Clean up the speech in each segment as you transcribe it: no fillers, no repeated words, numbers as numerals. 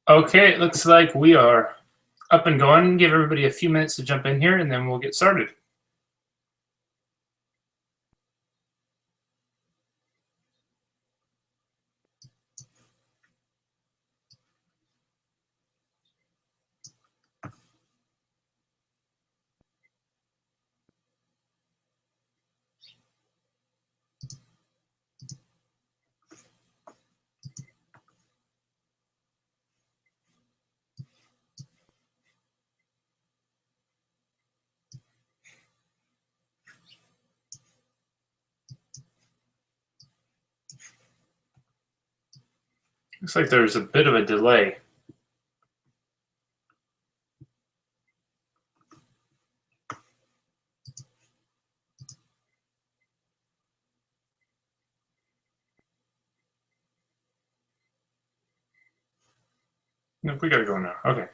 Okay, it looks like we are up and going. Give everybody a few minutes to jump in here and then we'll get started. Looks like there's a bit of a delay. Nope, we gotta go now. Okay.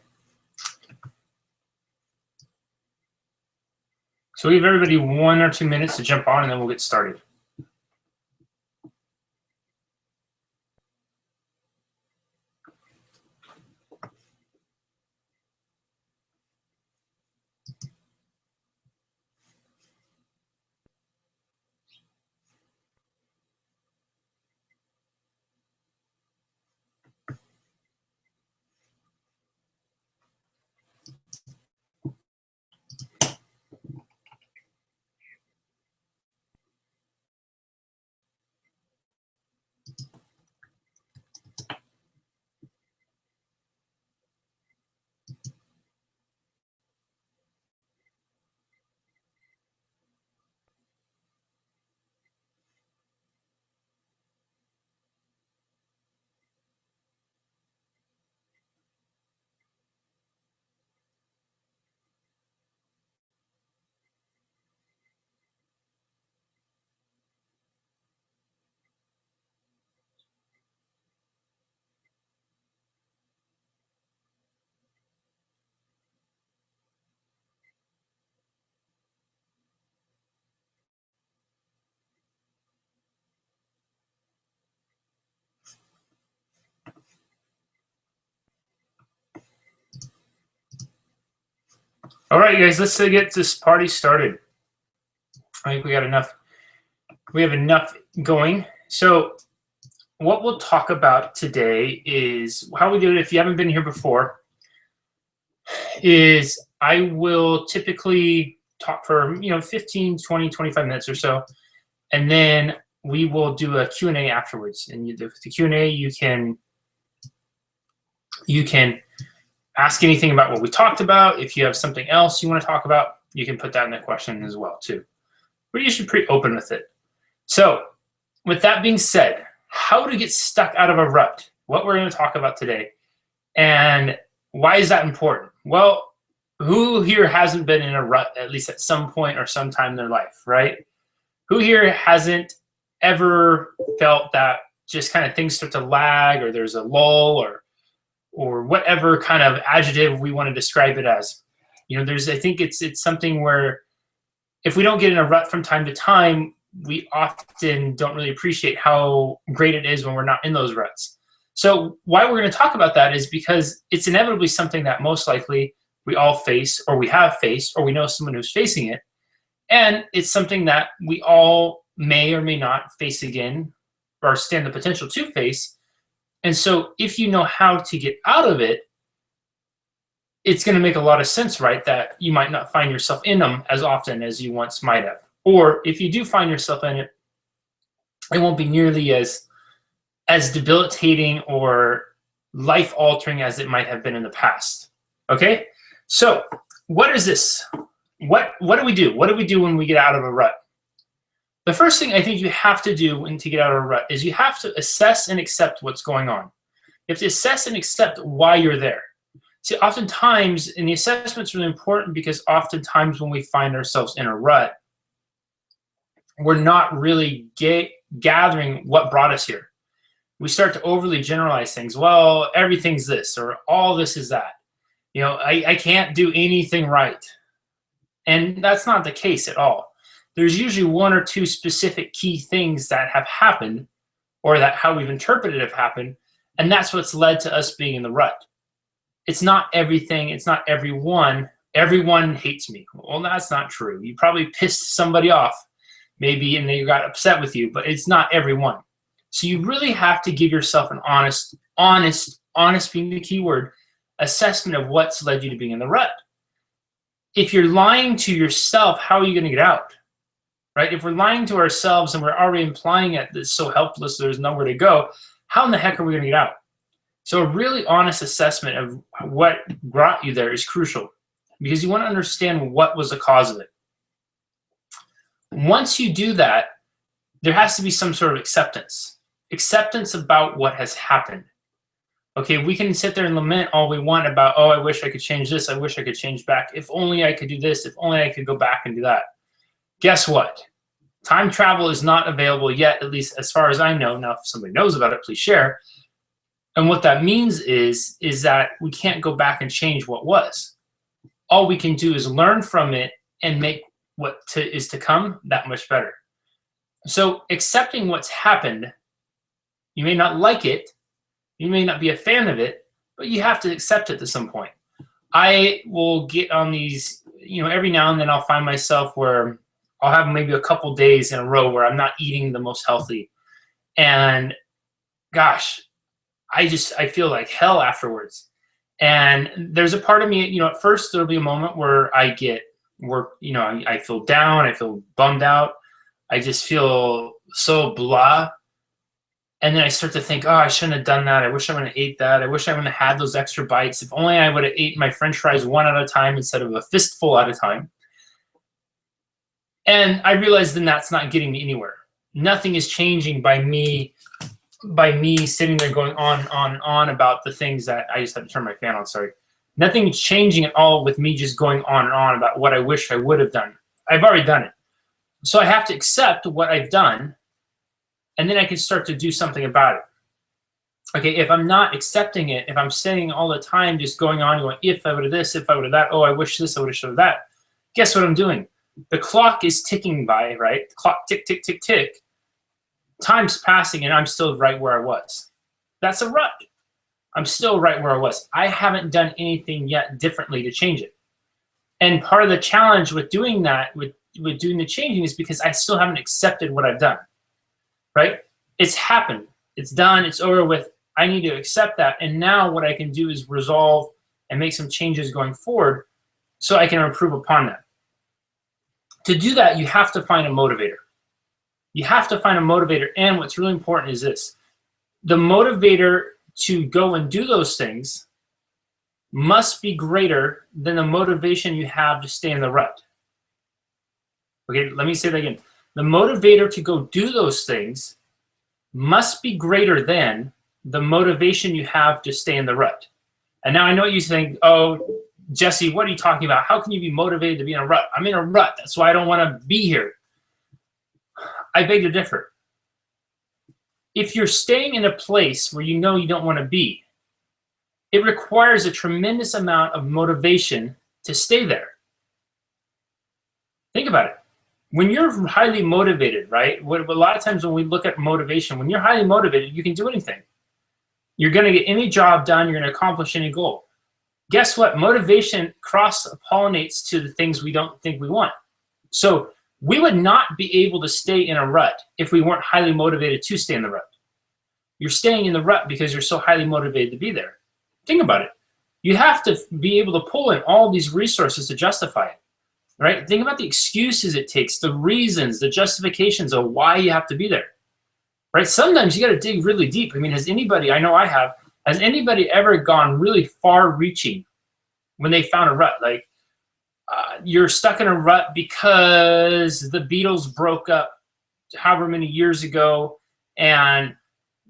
So we give everybody 1 or 2 minutes to jump on and then we'll get started. All right, guys, let's get this party started. I think we got enough. We have enough going. So what we'll talk about today is how we do it. If you haven't been here before, is I will typically talk for 15, 20, 25 minutes or so, and then we will do a Q&A afterwards. And the Q&A, you can ask anything about what we talked about. If you have something else you want to talk about, you can put that in the question as well too. We're usually pretty open with it. So with that being said, how to get stuck out of a rut, what we're going to talk about today. And why is that important? Well, who here hasn't been in a rut at least at some point or some time in their life, right? Who here hasn't ever felt that just kind of things start to lag, or there's a lull, or whatever kind of adjective we want to describe it as? I think it's something where if we don't get in a rut from time to time, we often don't really appreciate how great it is when we're not in those ruts. So why we're going to talk about that is because it's inevitably something that most likely we all face, or we have faced, or we know someone who's facing it. And it's something that we all may or may not face again, or stand the potential to face. And so if you know how to get out of it, it's going to make a lot of sense, right? That you might not find yourself in them as often as you once might have. Or if you do find yourself in it, it won't be nearly as debilitating or life-altering as it might have been in the past. Okay? So what is this? What do we do? What do we do when we get out of a rut? The first thing I think you have to do to get out of a rut is you have to assess and accept what's going on. You have to assess and accept why you're there. See, oftentimes, and the assessment's really important because oftentimes when we find ourselves in a rut, we're not really gathering what brought us here. We start to overly generalize things. Well, everything's this, or all this is that. I can't do anything right. And that's not the case at all. There's usually 1 or 2 specific key things that have happened, or that how we've interpreted have happened, and that's what's led to us being in the rut. it's not everything, it's not everyone. Everyone hates me. Well, that's not true. You probably pissed somebody off, maybe, and they got upset with you, but it's not everyone. So you really have to give yourself an honest being the key word, assessment of what's led you to being in the rut. If you're lying to yourself, how are you going to get out? Right? If we're lying to ourselves and we're already implying that it's so helpless, there's nowhere to go, how in the heck are we going to get out? So a really honest assessment of what brought you there is crucial, because you want to understand what was the cause of it. Once you do that, there has to be some sort of acceptance about what has happened. Okay, we can sit there and lament all we want about, oh, I wish I could change this, I wish I could change back, if only I could do this, if only I could go back and do that. Guess what? Time travel is not available yet, at least as far as I know. Now, if somebody knows about it, please share. And what that means is that we can't go back and change what was. All we can do is learn from it and make what is to come that much better. So accepting what's happened, you may not like it, you may not be a fan of it, but you have to accept it to some point. I will get on these, every now and then I'll find myself where I'll have maybe a couple days in a row where I'm not eating the most healthy. And gosh, I feel like hell afterwards. And there's a part of me, at first there'll be a moment where I feel down, I feel bummed out. I just feel so blah. And then I start to think, oh, I shouldn't have done that. I wish I would have ate that. I wish I would have had those extra bites. If only I would have ate my French fries one at a time instead of a fistful at a time. And I realized then that's not getting me anywhere. Nothing is changing by me sitting there going on about the things that I just had to turn my fan on, sorry. Nothing's changing at all with me just going on and on about what I wish I would have done. I've already done it. So I have to accept what I've done, and then I can start to do something about it. Okay, if I'm not accepting it, if I'm sitting all the time just going if I would have this, if I would have that, oh, I wish this, I would have showed that. Guess what I'm doing? The clock is ticking by, right? The clock tick, tick, tick, tick. Time's passing and I'm still right where I was. That's a rut. I'm still right where I was. I haven't done anything yet differently to change it. And part of the challenge with doing that, with doing the changing, is because I still haven't accepted what I've done, right? It's happened. It's done. It's over with. I need to accept that. And now what I can do is resolve and make some changes going forward so I can improve upon that. To do that, you have to find a motivator. You have to find a motivator. And what's really important is this. The motivator to go and do those things must be greater than the motivation you have to stay in the rut. Okay, let me say that again. The motivator to go do those things must be greater than the motivation you have to stay in the rut. And now I know you think, oh, Jesse, what are you talking about? How can you be motivated to be in a rut? I'm in a rut. That's why I don't want to be here. I beg to differ. If you're staying in a place where you know you don't want to be, it requires a tremendous amount of motivation to stay there. Think about it. When you're highly motivated, right? A lot of times when we look at motivation, when you're highly motivated, you can do anything. You're going to get any job done. You're going to accomplish any goal. Guess what? Motivation cross-pollinates to the things we don't think we want. So we would not be able to stay in a rut if we weren't highly motivated to stay in the rut. You're staying in the rut because you're so highly motivated to be there. Think about it. You have to be able to pull in all these resources to justify it, right? Think about the excuses it takes, the reasons, the justifications of why you have to be there, right? Sometimes you got to dig really deep. I mean, has anybody ever gone really far-reaching when they found a rut? Like, you're stuck in a rut because the Beatles broke up however many years ago, and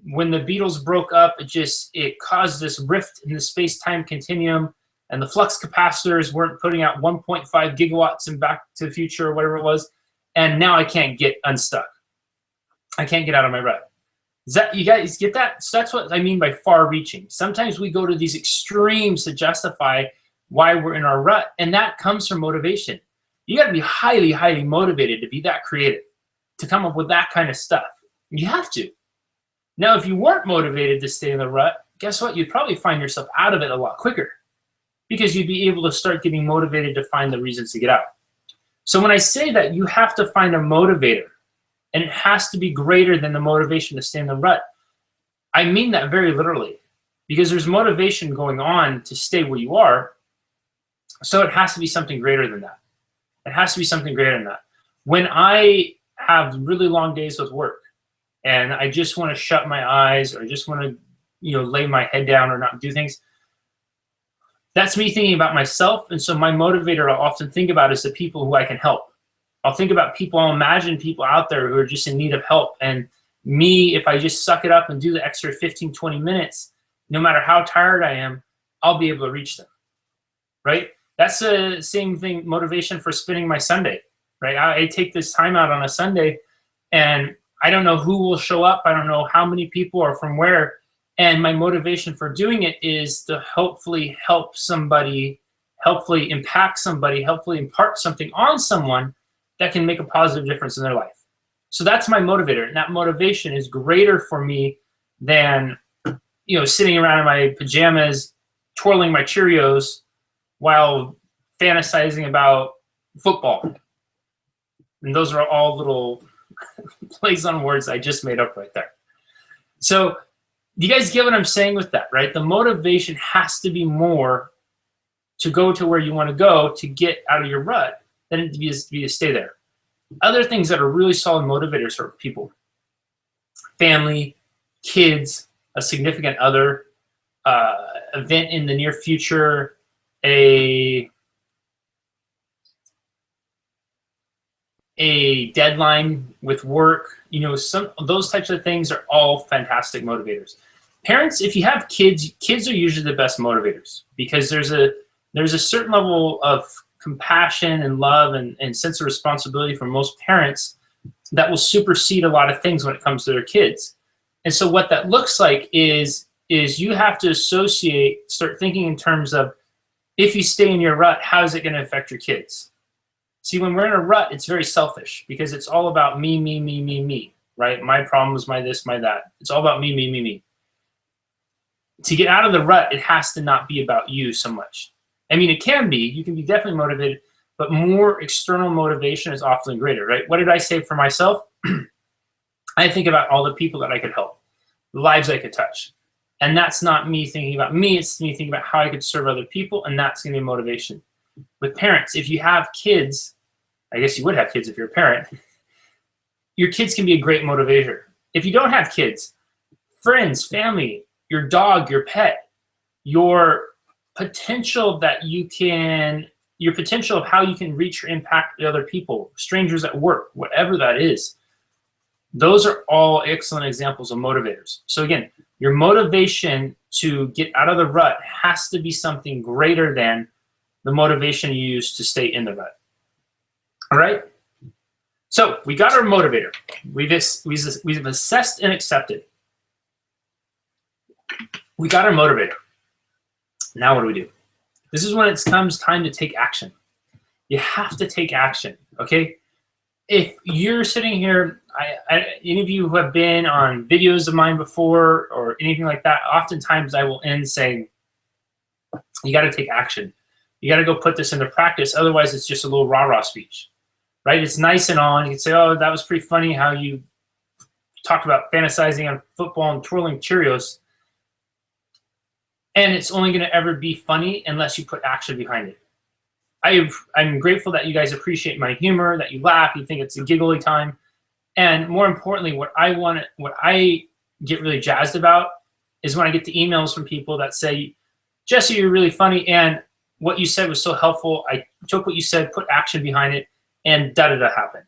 when the Beatles broke up, it caused this rift in the space-time continuum, and the flux capacitors weren't putting out 1.5 gigawatts in Back to the Future or whatever it was, and now I can't get unstuck. I can't get out of my rut. You guys get that? So that's what I mean by far-reaching. Sometimes we go to these extremes to justify why we're in our rut, and that comes from motivation. You got to be highly, highly motivated to be that creative, to come up with that kind of stuff. You have to. Now, if you weren't motivated to stay in the rut, guess what? You'd probably find yourself out of it a lot quicker. because you'd be able to start getting motivated to find the reasons to get out. So when I say that you have to find a motivator, and it has to be greater than the motivation to stay in the rut, I mean that very literally, because there's motivation going on to stay where you are. So it has to be something greater than that. It has to be something greater than that. When I have really long days with work and I just want to shut my eyes, or I just want to, lay my head down or not do things, that's me thinking about myself. And so my motivator I'll often think about is the people who I can help. I'll think about people, I'll imagine people out there who are just in need of help. And me, if I just suck it up and do the extra 15, 20 minutes, no matter how tired I am, I'll be able to reach them, right? That's the same thing, motivation for spending my Sunday, right? I take this time out on a Sunday, and I don't know who will show up. I don't know how many people are from where. And my motivation for doing it is to hopefully help somebody, hopefully impact somebody, hopefully impart something on someone that can make a positive difference in their life. So that's my motivator. And that motivation is greater for me than, sitting around in my pajamas, twirling my Cheerios while fantasizing about football. And those are all little plays on words I just made up right there. So you guys get what I'm saying with that, right? The motivation has to be more to go to where you want to go to get out of your rut than it to be to stay there. Other things that are really solid motivators for people: family, kids, a significant other, event in the near future, a deadline with work, some of those types of things are all fantastic motivators. Parents, if you have kids, kids are usually the best motivators, because there's a certain level of compassion and love and sense of responsibility for most parents that will supersede a lot of things when it comes to their kids. And so what that looks like is you have to start thinking in terms of, if you stay in your rut, how is it going to affect your kids? See, when we're in a rut, it's very selfish, because it's all about me, me, me, me, me, right? My problems, my this, my that. It's all about me, me, me, me. To get out of the rut, it has to not be about you so much. I mean, it can be. You can be definitely motivated, but more external motivation is often greater, right? What did I say for myself? I think about all the people that I could help, the lives I could touch. And that's not me thinking about me. It's me thinking about how I could serve other people, and that's going to be motivation. With parents, if you have kids, I guess you would have kids if you're a parent, your kids can be a great motivator. If you don't have kids, friends, family, your dog, your pet, your potential of how you can reach or impact other people, strangers at work, whatever that is, those are all excellent examples of motivators. So again, your motivation to get out of the rut has to be something greater than the motivation you use to stay in the rut. All right? So we got our motivator. We've assessed and accepted. We got our motivator. Now what do? This is when it comes time to take action. You have to take action, okay? If you're sitting here, any of you who have been on videos of mine before or anything like that, oftentimes I will end saying, you got to take action. You got to go put this into practice. Otherwise, it's just a little rah-rah speech, right? It's nice and all, and you can say, oh, that was pretty funny how you talked about fantasizing on football and twirling Cheerios. And it's only going to ever be funny unless you put action behind it. I'm grateful that you guys appreciate my humor, that you laugh, you think it's a giggly time. And more importantly, what I get really jazzed about is when I get the emails from people that say, Jesse, you're really funny, and what you said was so helpful. I took what you said, put action behind it, and da-da-da happened.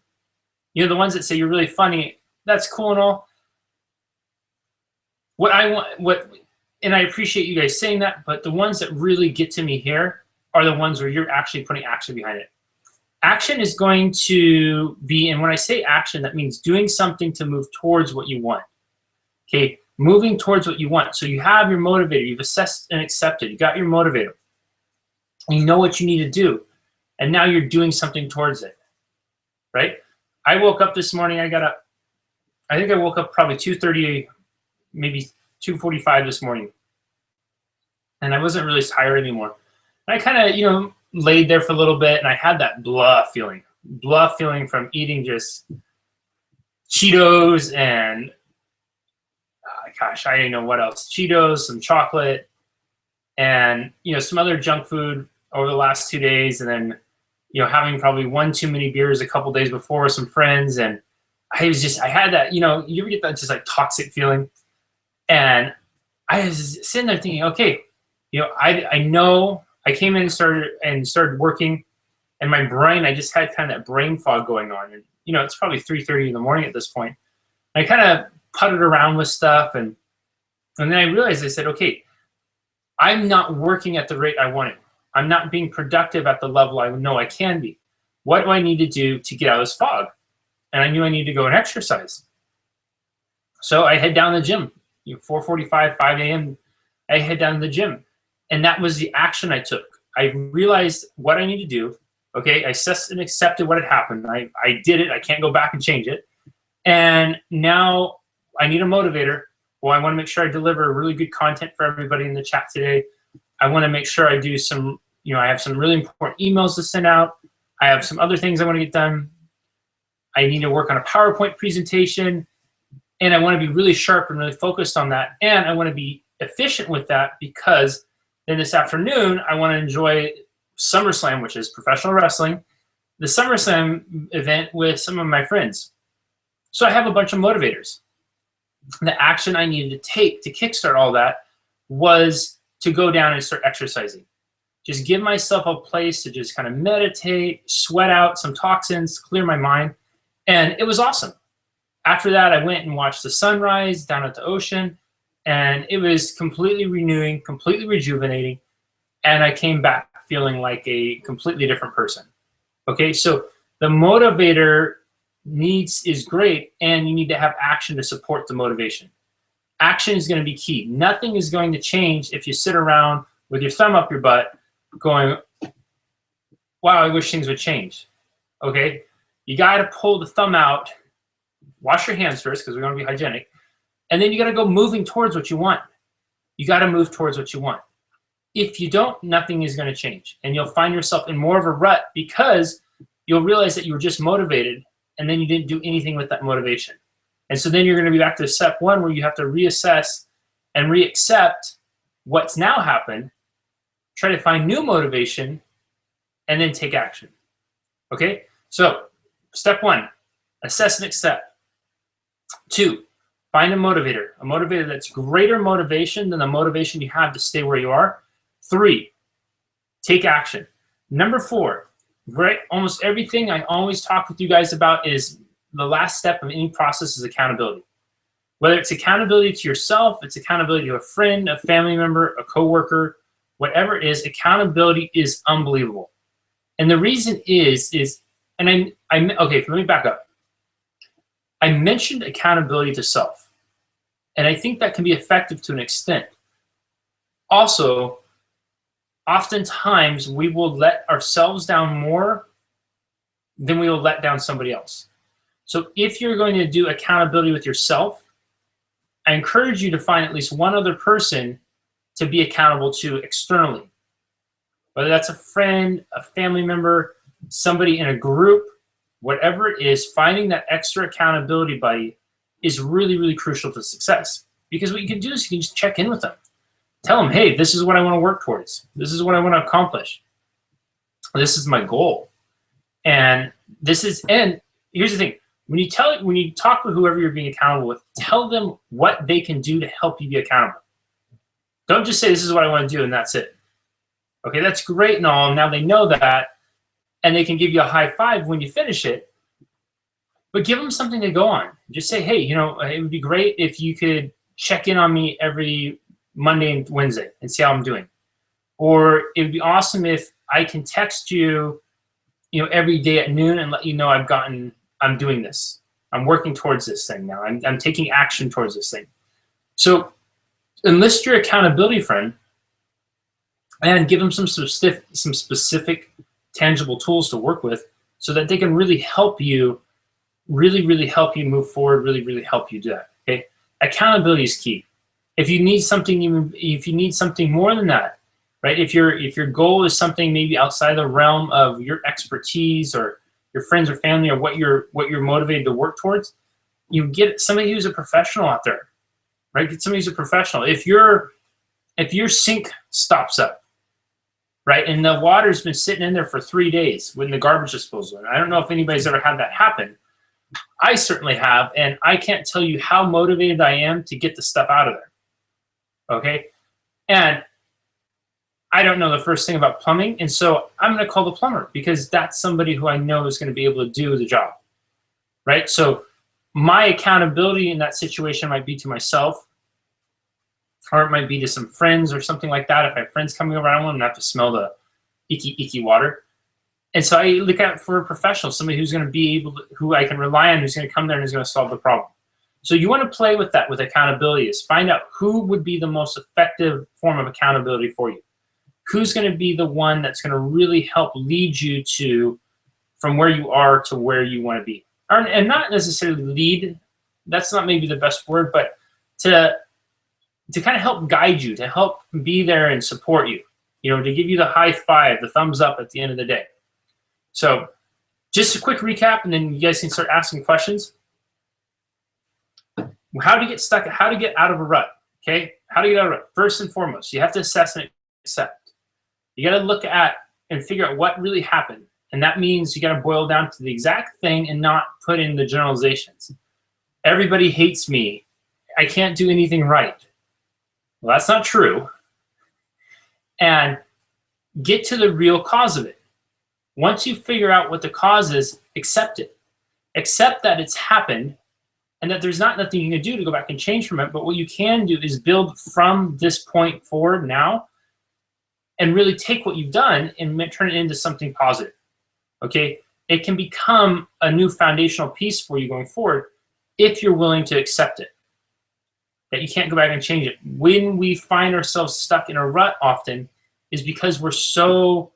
The ones that say you're really funny, that's cool and all. And I appreciate you guys saying that, but the ones that really get to me here are the ones where you're actually putting action behind it. Action is going to be, and when I say action, that means doing something to move towards what you want. Okay, moving towards what you want. So you have your motivator, you've assessed and accepted, you got your motivator. You know what you need to do, and now you're doing something towards it, right? I woke up this morning, I think I woke up probably 2:30, maybe 2:45 this morning, and I wasn't really tired anymore. I kind of, laid there for a little bit, and I had that blah feeling from eating just Cheetos and gosh, I didn't know what else. Cheetos, some chocolate, and some other junk food over the last 2 days, and then having probably one too many beers a couple days before with some friends, and I had that, you ever get that just like toxic feeling, and I was sitting there thinking, okay, I know I came in and started working, and my brain, I just had kind of that brain fog going on, and it's probably 3:30 in the morning at this point. I kind of putted around with stuff, and then I realized, I said, okay, I'm not working at the rate I wanted. I'm not being productive at the level I know I can be. What do I need to do to get out of this fog? And I knew I needed to go and exercise. So I head down to the gym, 4:45, 5 a.m. I head down to the gym. And that was the action I took. I realized what I need to do. Okay, I assessed and accepted what had happened. I did it. I can't go back and change it. And now I need a motivator. Well, I want to make sure I deliver really good content for everybody in the chat today. I want to make sure I do some, I have some really important emails to send out. I have some other things I want to get done. I need to work on a PowerPoint presentation, and I want to be really sharp and really focused on that. And I want to be efficient with that, because then this afternoon, I want to enjoy SummerSlam, which is professional wrestling, the SummerSlam event with some of my friends. So I have a bunch of motivators. The action I needed to take to kickstart all that was to go down and start exercising. Just give myself a place to just kind of meditate, sweat out some toxins, clear my mind. And it was awesome. After that, I went and watched the sunrise down at the ocean, and it was completely renewing, completely rejuvenating. And I came back feeling like a completely different person. Okay, so the motivator is great, and you need to have action to support the motivation. Action is going to be key. Nothing is going to change if you sit around with your thumb up your butt going, wow, I wish things would change. Okay, you got to pull the thumb out, wash your hands first because we want to be hygienic, and then you got to go moving towards what you want. You got to move towards what you want. If you don't, nothing is going to change, and you'll find yourself in more of a rut, because you'll realize that you were just motivated, and then you didn't do anything with that motivation. And so then you're going to be back to step one, where you have to reassess and reaccept what's now happened, try to find new motivation, and then take action. Okay? So step one, assess and accept. 2, find a motivator that's greater motivation than the motivation you have to stay where you are. 3, take action. Number 4, right? Almost everything I always talk with you guys about is the last step of any process is accountability. Whether it's accountability to yourself, it's accountability to a friend, a family member, a coworker, whatever it is, accountability is unbelievable. And the reason is, and okay, let me back up. I mentioned accountability to self, and I think that can be effective to an extent. Also, oftentimes we will let ourselves down more than we will let down somebody else. So if you're going to do accountability with yourself, I encourage you to find at least one other person to be accountable to externally. Whether that's a friend, a family member, somebody in a group, whatever it is, finding that extra accountability buddy is really, really crucial to success. Because what you can do is you can just check in with them. Tell them, hey, this is what I want to work towards. This is what I want to accomplish. This is my goal. And here's the thing. When you talk with whoever you're being accountable with, tell them what they can do to help you be accountable. Don't just say, this is what I want to do, and that's it. Okay, that's great and all. Now they know that, and they can give you a high five when you finish it. But give them something to go on. Just say, hey, it would be great if you could check in on me every Monday and Wednesday and see how I'm doing. Or it would be awesome if I can text you, every day at noon and let you know I'm doing this. I'm working towards this thing now. I'm taking action towards this thing. So enlist your accountability friend and give them some specific, tangible tools to work with so that they can really help you, really help you move forward, really help you do that. Okay? Accountability is key. If you need something more than that, right? If your goal is something maybe outside the realm of your expertise or your friends or family or what you're motivated to work towards, you get somebody who's a professional out there, right? Get somebody who's a professional. If your sink stops up, right, and the water's been sitting in there for 3 days when the garbage disposal, and I don't know if anybody's ever had that happen. I certainly have, and I can't tell you how motivated I am to get the stuff out of there, okay? And I don't know the first thing about plumbing, and so I'm going to call the plumber because that's somebody who I know is going to be able to do the job, right? So my accountability in that situation might be to myself, or it might be to some friends or something like that. If I have friends coming over, I don't want them to have to smell the icky water. And so I look out for a professional, somebody who's going to be able to, who I can rely on, who's going to come there and is going to solve the problem. So you want to play with that with accountability, is find out who would be the most effective form of accountability for you. Who's going to be the one that's going to really help lead you to from where you are to where you want to be. And not necessarily lead, that's not maybe the best word, but to kind of help guide you, to help be there and support you, to give you the high five, the thumbs up at the end of the day. So just a quick recap, and then you guys can start asking questions. How to get stuck, how to get out of a rut, okay? How to get out of a rut. First and foremost, you have to assess and accept. You got to look at and figure out what really happened. And that means you got to boil down to the exact thing and not put in the generalizations. Everybody hates me. I can't do anything right. Well, that's not true. And get to the real cause of it. Once you figure out what the cause is, accept it. Accept that it's happened and that there's nothing you can do to go back and change from it. But what you can do is build from this point forward now and really take what you've done and turn it into something positive. Okay? It can become a new foundational piece for you going forward if you're willing to accept it. That you can't go back and change it. When we find ourselves stuck in a rut often is because we're so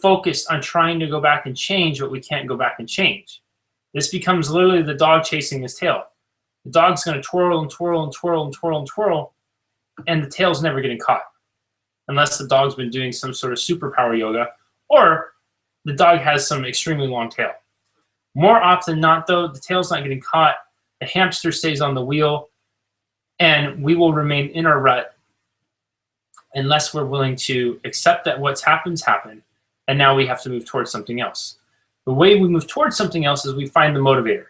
focused on trying to go back and change what we can't go back and change. This becomes literally the dog chasing his tail. The dog's going to twirl and twirl and twirl and twirl and twirl, and the tail's never getting caught. Unless the dog's been doing some sort of superpower yoga, or the dog has some extremely long tail. More often than not, though, the tail's not getting caught. The hamster stays on the wheel, and we will remain in our rut unless we're willing to accept that what's happened, and now we have to move towards something else. The way we move towards something else is we find the motivator.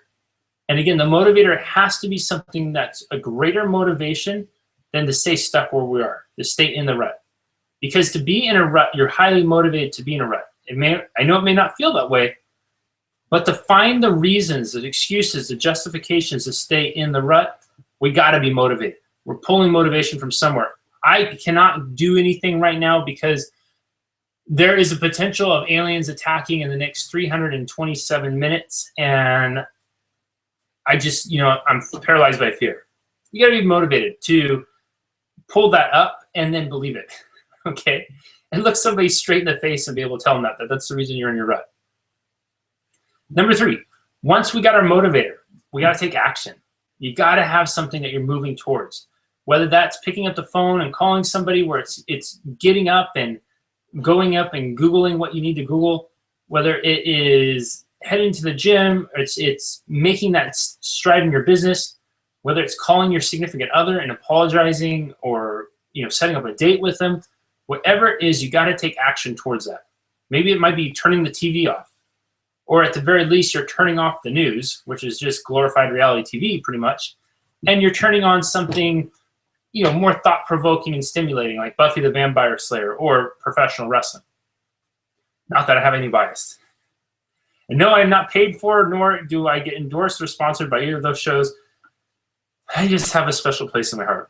And again, the motivator has to be something that's a greater motivation than to stay stuck where we are, to stay in the rut. Because to be in a rut, you're highly motivated to be in a rut. I know it may not feel that way, but to find the reasons, the excuses, the justifications to stay in the rut, we got to be motivated. We're pulling motivation from somewhere. I cannot do anything right now because there is a potential of aliens attacking in the next 327 minutes, and I just, I'm paralyzed by fear. You got to be motivated to pull that up and then believe it, okay? And look somebody straight in the face and be able to tell them that that's the reason you're in your rut. Number 3, once we got our motivator, we got to take action. You got to have something that you're moving towards, whether that's picking up the phone and calling somebody, where it's getting up and going up and Googling what you need to Google, whether it is heading to the gym, or it's making that stride in your business, whether it's calling your significant other and apologizing, or setting up a date with them. Whatever it is, you got to take action towards that. Maybe it might be turning the TV off, or at the very least, you're turning off the news, which is just glorified reality TV pretty much, and you're turning on something more thought-provoking and stimulating, like Buffy the Vampire Slayer or professional wrestling. Not that I have any bias. And no, I'm not paid for, nor do I get endorsed or sponsored by either of those shows. I just have a special place in my heart.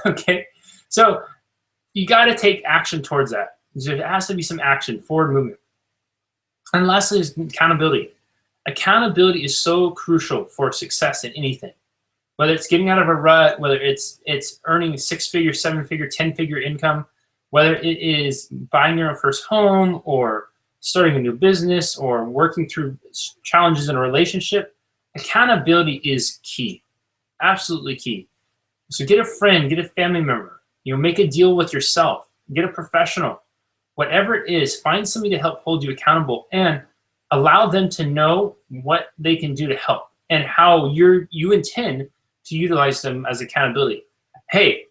Okay? So you got to take action towards that. There has to be some action, forward movement. And lastly is accountability. Accountability is so crucial for success in anything. Whether it's getting out of a rut, whether it's earning 6-figure, 7-figure, 10-figure income, whether it is buying your own first home, or starting a new business, or working through challenges in a relationship, accountability is key, absolutely key. So get a friend, get a family member, make a deal with yourself. get a professional, whatever it is, find somebody to help hold you accountable and allow them to know what they can do to help and how you intend to utilize them as accountability. Hey,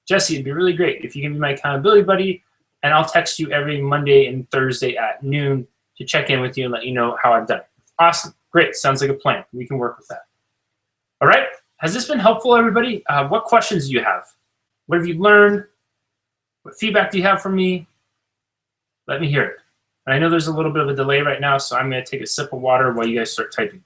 Jesse, it'd be really great if you can be my accountability buddy, and I'll text you every Monday and Thursday at noon to check in with you and let you know how I've done. Awesome. Great. Sounds like a plan. We can work with that. All right. Has this been helpful, everybody? What questions do you have? What have you learned? What feedback do you have from me? Let me hear it. And I know there's a little bit of a delay right now, so I'm going to take a sip of water while you guys start typing.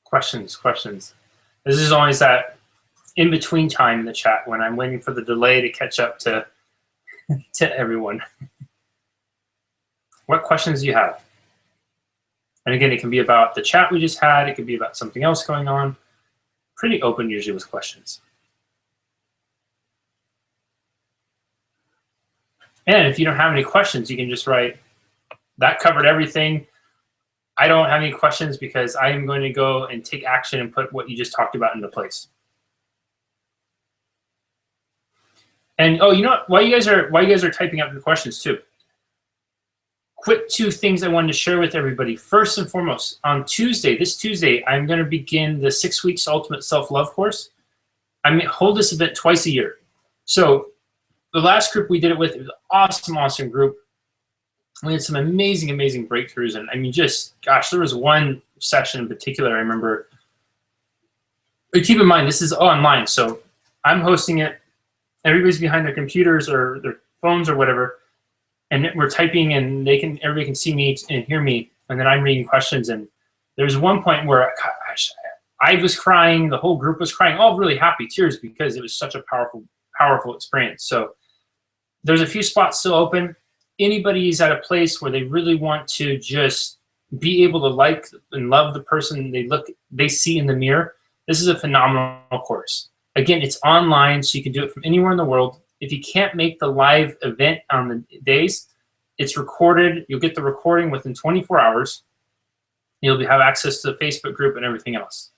Questions. This is always that in-between time in the chat when I'm waiting for the delay to catch up to everyone. What questions do you have? And again, it can be about the chat we just had. It could be about something else going on. Pretty open usually with questions. And if you don't have any questions, you can just write, that covered everything. I don't have any questions because I am going to go and take action and put what you just talked about into place. And oh, you know what? While you guys are typing up your questions too, quick 2 things I wanted to share with everybody. First and foremost, on Tuesday, this Tuesday, I'm going to begin the 6 weeks Ultimate Self-Love course. I hold this event twice a year. So the last group we did it with, it was an awesome group. We had some amazing breakthroughs. And I mean, just, gosh, there was one session in particular I remember. But keep in mind, this is online. So I'm hosting it. Everybody's behind their computers or their phones or whatever. And we're typing and everybody can see me and hear me. And then I'm reading questions. And there was one point where, gosh, I was crying. The whole group was crying, all really happy tears because it was such a powerful experience. So there's a few spots still open. Anybody's at a place where they really want to just be able to like and love the person they see in the mirror, this is a phenomenal course. Again, it's online, so you can do it from anywhere in the world. If you can't make the live event on the days, it's recorded. You'll get the recording within 24 hours. You'll have access to the Facebook group and everything else.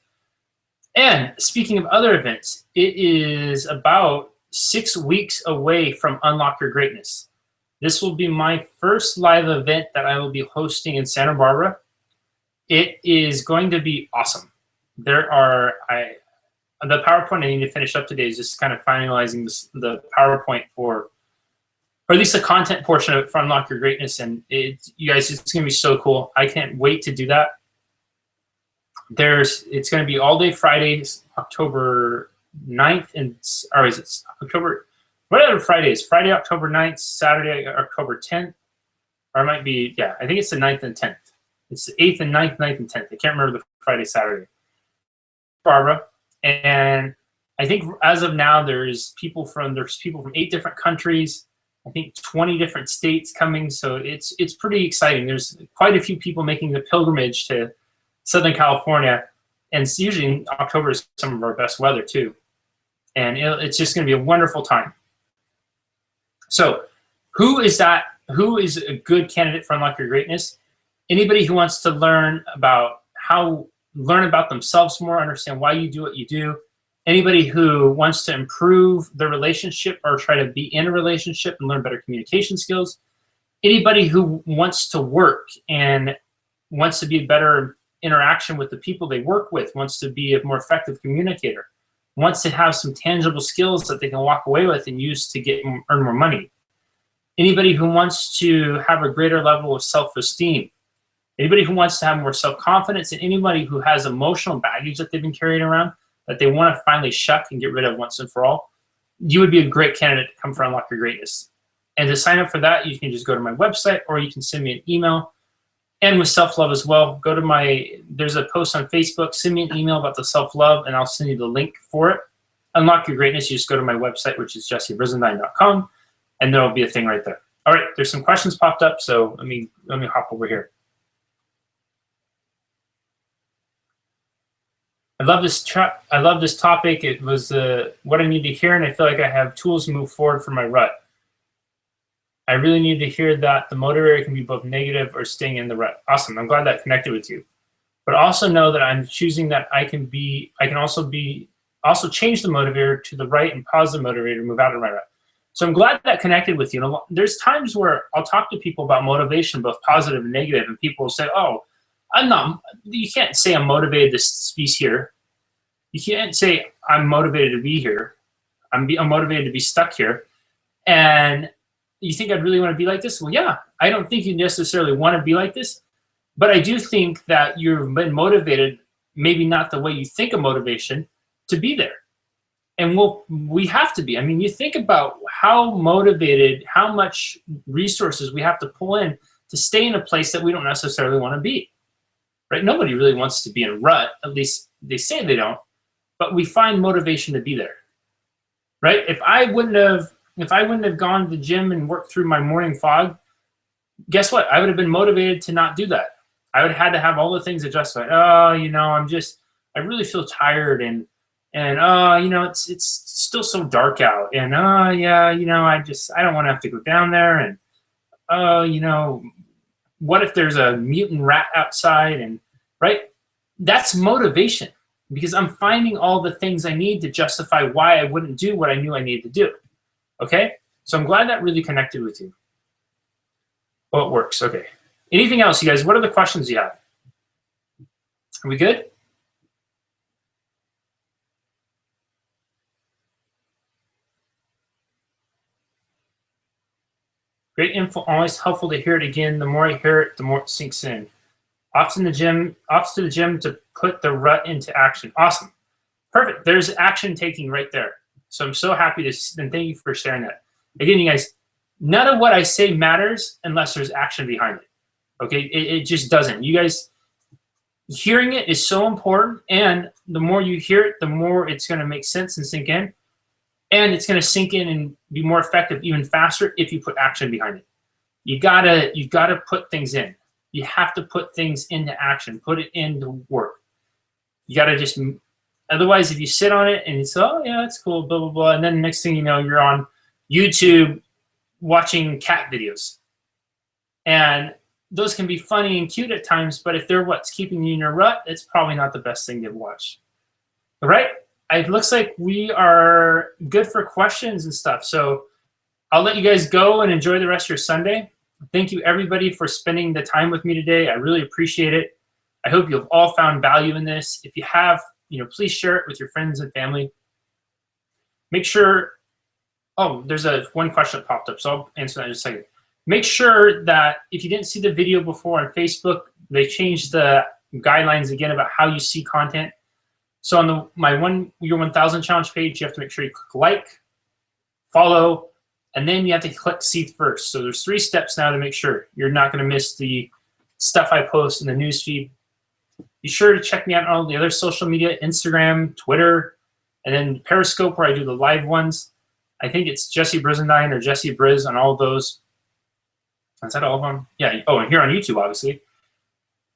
And speaking of other events, it is about 6 weeks away from Unlock Your Greatness. This will be my first live event that I will be hosting in Santa Barbara. It is going to be awesome. The PowerPoint I need to finish up today is just kind of finalizing the PowerPoint or at least the content portion of it for Unlock Your Greatness. And you guys, it's going to be so cool. I can't wait to do that. It's going to be all day Fridays, October 9th, or is it October? Whatever Friday is, Friday, October 9th, Saturday, October 10th, or it might be, yeah, I think it's the 9th and 10th. It's the 8th and 9th, 9th and 10th. I can't remember the Friday, Saturday. Barbara, and I think as of now, there's people from 8 different countries, I think 20 different states coming, so it's pretty exciting. There's quite a few people making the pilgrimage to Southern California, and it's usually October is some of our best weather too. And it's just going to be a wonderful time. So who is a good candidate for Unlock Your Greatness? Anybody who wants to learn about themselves more, understand why you do what you do. Anybody who wants to improve their relationship or try to be in a relationship and learn better communication skills. Anybody who wants to work and wants to be a better interaction with the people they work with, wants to be a more effective communicator, wants to have some tangible skills that they can walk away with and use to earn more money. Anybody who wants to have a greater level of self-esteem. Anybody who wants to have more self-confidence, and anybody who has emotional baggage that they've been carrying around that they want to finally shuck and get rid of once and for all, you would be a great candidate to come for Unlock Your Greatness. And to sign up for that, you can just go to my website, or you can send me an email. And with self-love as well, go to there's a post on Facebook, send me an email about the self-love, and I'll send you the link for it. Unlock Your Greatness, you just go to my website, which is jessebrisendine.com, and there'll be a thing right there. All right, there's some questions popped up, so let me hop over here. I love this topic. It was what I need to hear, and I feel like I have tools to move forward for my rut. I really need to hear that the motivator can be both negative or staying in the rut. Awesome. I'm glad that connected with you. But also know that I'm choosing that I can also change the motivator to the right and positive motivator to move out of my rut. So I'm glad that connected with you. There's times where I'll talk to people about motivation, both positive and negative, and people will say, oh, you can't say I'm motivated to be here. You can't say I'm motivated to be here. I'm motivated to be stuck here. And you think I'd really want to be like this? Well, yeah, I don't think you necessarily want to be like this, but I do think that you've been motivated, maybe not the way you think of motivation, to be there. And we have to be. I mean, you think about how motivated, how much resources we have to pull in to stay in a place that we don't necessarily want to be, right? Nobody really wants to be in a rut, at least they say they don't, but we find motivation to be there, right? If I wouldn't have gone to the gym and worked through my morning fog, guess what? I would have been motivated to not do that. I would have had to have all the things adjusted. Like, oh, I really feel tired, and it's still so dark out, and I don't want to have to go down there, and what if there's a mutant rat outside, and right? That's motivation, because I'm finding all the things I need to justify why I wouldn't do what I knew I needed to do. Okay, so I'm glad that really connected with you. Well, it works. Okay. Anything else, you guys? What are the questions you have? Are we good? Great info. Always helpful to hear it again. The more I hear it, the more it sinks in. Off to the gym to put the rut into action. Awesome. Perfect. There's action taking right there. So I'm so happy and thank you for sharing that. Again, you guys, none of what I say matters unless there's action behind it. Okay, it just doesn't. You guys, hearing it is so important, and the more you hear it, the more it's going to make sense and sink in, and it's going to sink in and be more effective even faster if you put action behind it. You gotta put things in. You have to put things into action. Put it into work. You gotta just. Otherwise, if you sit on it and you say, oh, yeah, that's cool, blah, blah, blah, and then the next thing you know, you're on YouTube watching cat videos. And those can be funny and cute at times, but if they're what's keeping you in your rut, it's probably not the best thing to watch. All right? It looks like we are good for questions and stuff. So I'll let you guys go and enjoy the rest of your Sunday. Thank you, everybody, for spending the time with me today. I really appreciate it. I hope you've all found value in this. If you have, please share it with your friends and family. Make sure, there's one question that popped up, so I'll answer that in a second. Make sure that if you didn't see the video before on Facebook, they changed the guidelines again about how you see content. So on my Your 1000 Challenge page, you have to make sure you click like, follow, and then you have to click see first. So there's 3 steps now to make sure you're not going to miss the stuff I post in the newsfeed. Be sure to check me out on all the other social media, Instagram, Twitter, and then Periscope, where I do the live ones. I think it's Jesse Brisendine or Jesse Briz on all of those. Is that all of them? Yeah. Oh, and here on YouTube, obviously.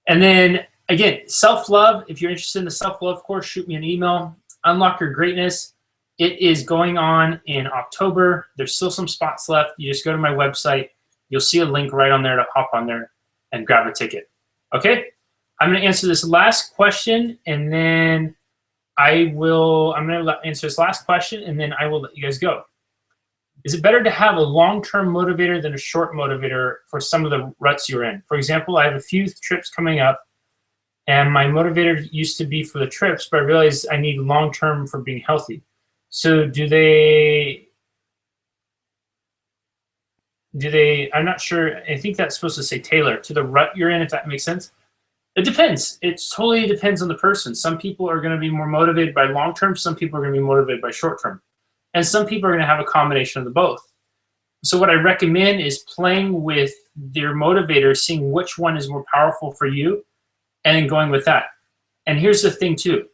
And then, again, self-love. If you're interested in the self-love course, shoot me an email. Unlock Your Greatness. It is going on in October. There's still some spots left. You just go to my website. You'll see a link right on there to hop on there and grab a ticket. Okay? I'm going to answer this last question, and then I'm going to answer this last question, and then I will let you guys go. Is it better to have a long-term motivator than a short motivator for some of the ruts you're in? For example, I have a few trips coming up, and my motivator used to be for the trips, but I realized I need long-term for being healthy. So do they, I'm not sure, I think that's supposed to say tailor to the rut you're in, if that makes sense. It depends. It totally depends on the person. Some people are going to be more motivated by long term. Some people are going to be motivated by short term. And some people are going to have a combination of the both. So what I recommend is playing with your motivator, seeing which one is more powerful for you, and then going with that. And here's the thing too.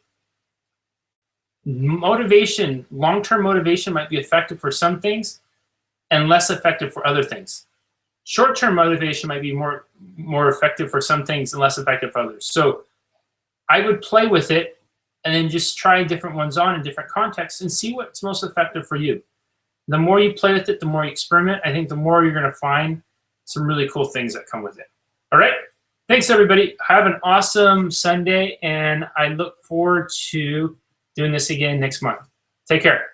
Motivation, long-term motivation might be effective for some things and less effective for other things. Short-term motivation might be more effective for some things and less effective for others. So I would play with it and then just try different ones on in different contexts and see what's most effective for you. The more you play with it, the more you experiment, I think the more you're going to find some really cool things that come with it. All right? Thanks, everybody. Have an awesome Sunday, and I look forward to doing this again next month. Take care.